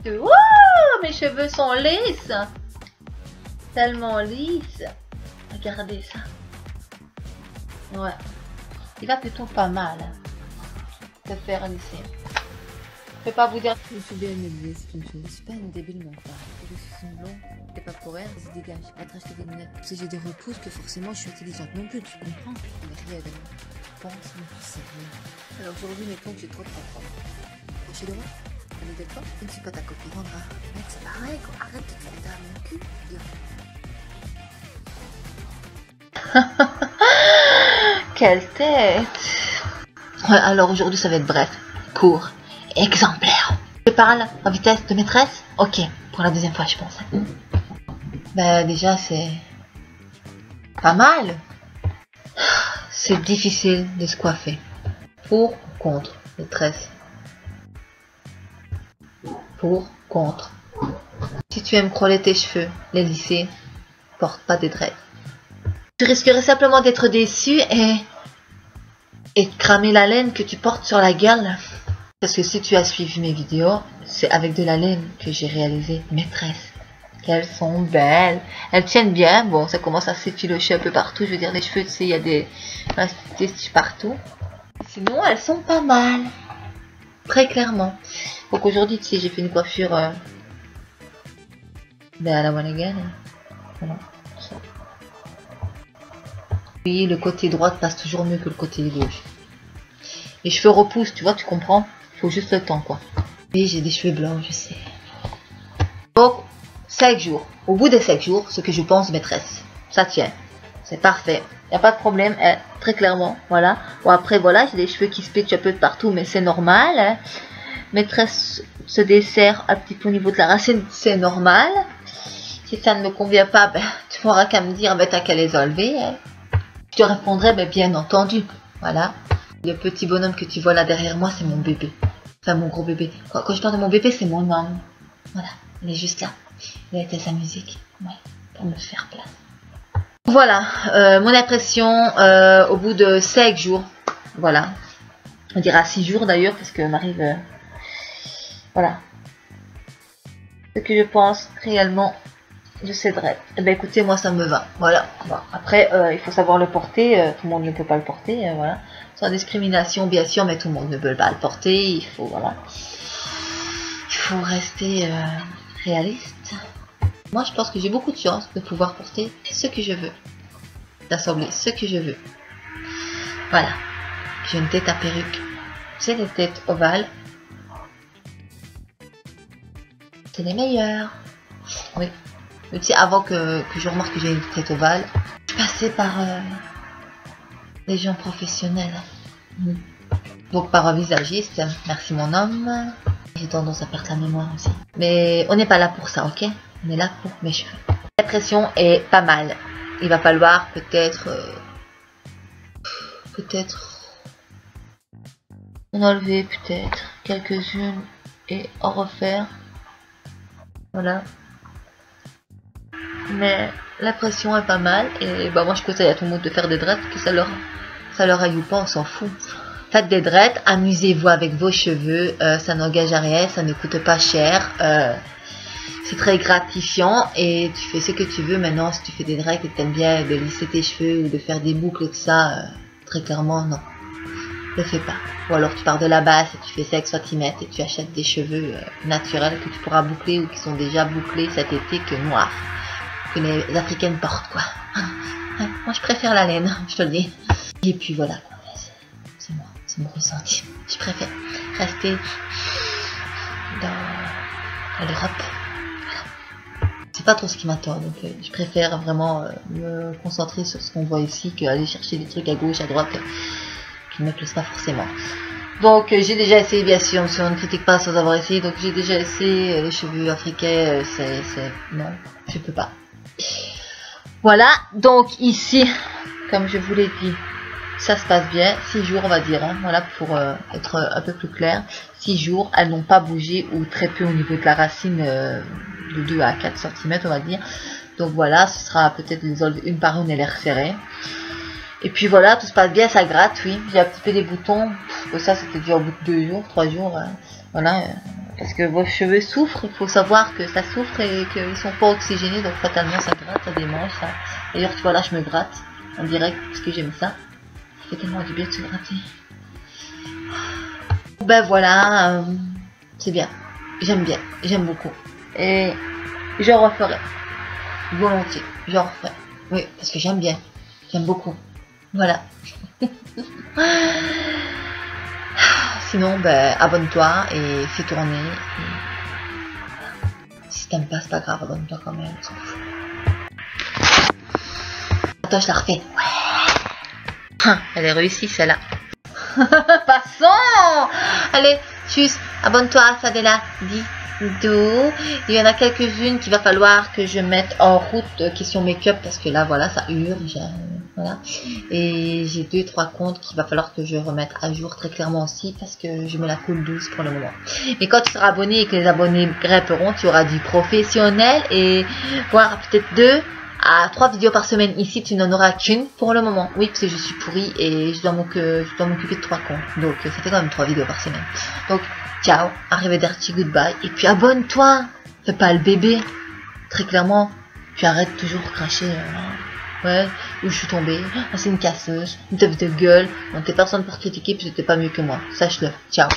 Ouh, mes cheveux sont lisses. Tellement lisses. Regardez ça. Ouais. Il va plutôt pas mal. De faire lisser. Je peux pas vous dire. Je me suis bien aimée, c'est une chose. Je suis pas une débile non pas. Je suis une blonde, t'es pas pour elle, elle se dégage. Elle te racheter des lunettes. Si j'ai des repousses, que forcément je suis intelligente non plus, tu comprends? Mais réellement, pense mais tu sais rien. Alors aujourd'hui, mettons que j'ai trop de propre. Chez le roi, elle ne t'aide pas. Je ne suis pas ta copine. Vendra. Mec, c'est pareil quoi. Arrête de te faire dans mon cul. Quelle tête. Ouais, alors aujourd'hui ça va être bref, court, exemplaire. Je parle en vitesse de maîtresse. Ok, pour la deuxième fois je pense. Ben déjà c'est pas mal. C'est difficile de se coiffer. Pour ou contre maîtresse. Pour, contre. Si tu aimes crôler tes cheveux, les lisser, porte pas des dreads. Tu risquerais simplement d'être déçu et de cramer la laine que tu portes sur la gueule. Parce que si tu as suivi mes vidéos, c'est avec de la laine que j'ai réalisé maîtresse. Qu'elles sont belles. Elles tiennent bien. Bon, ça commence à s'effilocher un peu partout. Je veux dire, les cheveux, tu sais, il y a des tiges partout. Sinon, elles sont pas mal. Très clairement. Donc aujourd'hui, tu sais, j'ai fait une coiffure à la one again. Voilà. Oui, le côté droit passe toujours mieux que le côté gauche. Les cheveux repoussent, tu vois, tu comprends? Il faut juste le temps, quoi. Oui, j'ai des cheveux blancs, je sais. Donc, 5 jours. Au bout des 5 jours, ce que je pense, maîtresse, ça tient. C'est parfait. Il n'y a pas de problème, très clairement. Voilà. Bon, après, voilà, j'ai des cheveux qui se pitchent un peu de partout, mais c'est normal. Hein. Maîtresse se dessert un petit peu au niveau de la racine, c'est normal. Si ça ne me convient pas, ben, tu n'auras qu'à me dire, ben, t'as qu'à les enlever. Hein. Je te répondrai, ben, bien entendu. Voilà. Le petit bonhomme que tu vois là derrière moi, c'est mon bébé. Enfin, mon gros bébé. Quand je parle de mon bébé, c'est mon homme. Voilà. Il est juste là. Il a été sa musique. Ouais. Pour me faire place. Voilà. Mon impression au bout de 5 jours. Voilà. On dira 6 jours d'ailleurs, parce que m'arrive. Voilà. Ce que je pense réellement de ces dreads. Eh ben écoutez, moi ça me va. Voilà. Bon. Après, il faut savoir le porter. Tout le monde ne peut pas le porter. Voilà. Sans discrimination, bien sûr, mais tout le monde ne peut pas le porter. Il faut, voilà. Il faut rester réaliste. Moi, je pense que j'ai beaucoup de chance de pouvoir porter ce que je veux. D'assembler ce que je veux. Voilà. J'ai une tête à perruque. C'est les têtes ovales. C'est les meilleures. Oui. Mais tu sais, avant que je remarque que j'ai une tête ovale, je passais par les gens professionnels. Donc par un visagiste. Merci mon homme. J'ai tendance à perdre la mémoire aussi. Mais on n'est pas là pour ça, ok? On est là pour mes cheveux. L'impression est pas mal. Il va falloir peut-être en enlever peut-être quelques-unes et en refaire. Voilà. Mais l'impression est pas mal. Et bah moi je conseille à tout le monde de faire des dreads, que ça leur aille ou pas, on s'en fout. Faites des dreads, amusez-vous avec vos cheveux, ça n'engage à rien, ça ne coûte pas cher. C'est très gratifiant et tu fais ce que tu veux. Maintenant, si tu fais des dreads et que tu aimes bien de lisser tes cheveux ou de faire des boucles et tout ça, très clairement, non. Ne le fais pas. Ou alors tu pars de la base et tu fais 5 cm et tu achètes des cheveux naturels que tu pourras boucler ou qui sont déjà bouclés cet été que noirs. Que les Africaines portent, quoi. Moi, je préfère la laine, je te le dis. Et puis voilà, c'est moi, c'est mon ressenti. Je préfère rester dans l'Europe. C'est pas trop ce qui m'attend, donc je préfère vraiment me concentrer sur ce qu'on voit ici qu'aller chercher des trucs à gauche, à droite qui ne me plaisent pas forcément. Donc j'ai déjà essayé, bien sûr, si on ne critique pas sans avoir essayé, donc j'ai déjà essayé les cheveux africains, non, je peux pas. Voilà, donc ici, comme je vous l'ai dit, ça se passe bien, 6 jours on va dire, hein, voilà, pour être un peu plus clair. 6 jours, elles n'ont pas bougé ou très peu au niveau de la racine, de 2 à 4 cm on va dire. Donc voilà, ce sera peut-être les enlever une par une et les resserrer. Et puis voilà, tout se passe bien, ça gratte, oui. J'ai un petit peu des boutons. Ça, c'était déjà au bout de 2 jours, 3 jours. Voilà. Parce que vos cheveux souffrent, il faut savoir que ça souffre et qu'ils sont pas oxygénés. Donc fatalement, ça gratte, ça démange. Ça. D'ailleurs, tu vois, là, je me gratte en direct parce que j'aime ça. Ça fait tellement du bien de se gratter. Ben voilà, c'est bien. J'aime bien, j'aime beaucoup. Et je referai. Volontiers, je referai. Oui, parce que j'aime bien. J'aime beaucoup. Voilà. Sinon, ben, abonne-toi et fais tourner. Et... si t'aimes pas, c'est pas grave, abonne-toi quand même. On s'en fout. Attends, je la refais. Ouais. Elle est réussie, celle-là. Passons. Allez, juste, abonne-toi à Fadela Didou. Il y en a quelques-unes qu'il va falloir que je mette en route question make-up parce que là, voilà, ça urge. Voilà. Et j'ai 2-3 comptes qu'il va falloir que je remette à jour très clairement aussi parce que je me la coule douce pour le moment. Mais quand tu seras abonné et que les abonnés grimperont, tu auras du professionnel et voire peut-être 2 à 3 vidéos par semaine. Ici, tu n'en auras qu'une pour le moment. Oui, parce que je suis pourrie et je dois m'occuper de 3 comptes. Donc, ça fait quand même 3 vidéos par semaine. Donc, ciao, arrivederci, goodbye. Et puis, abonne-toi. Fais pas le bébé. Très clairement, tu arrêtes toujours de cracher. Ouais, où je suis tombée. Ah, c'est une casseuse, une teuf de gueule. Donc, t'es personne pour critiquer, puis t'es pas mieux que moi. Sache-le. Ciao.